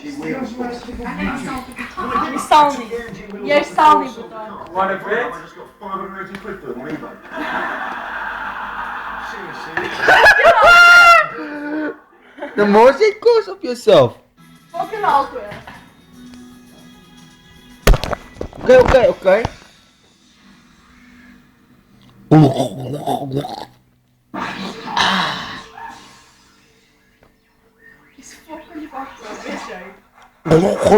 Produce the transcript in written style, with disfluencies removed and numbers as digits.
Die zal niet. Jij zal niet bedanken. What a bit? I just got 580 quid for them, rebate. The more shit goes up yourself. Fucking alcohol. Okay. Is fucking fucked up, is jij?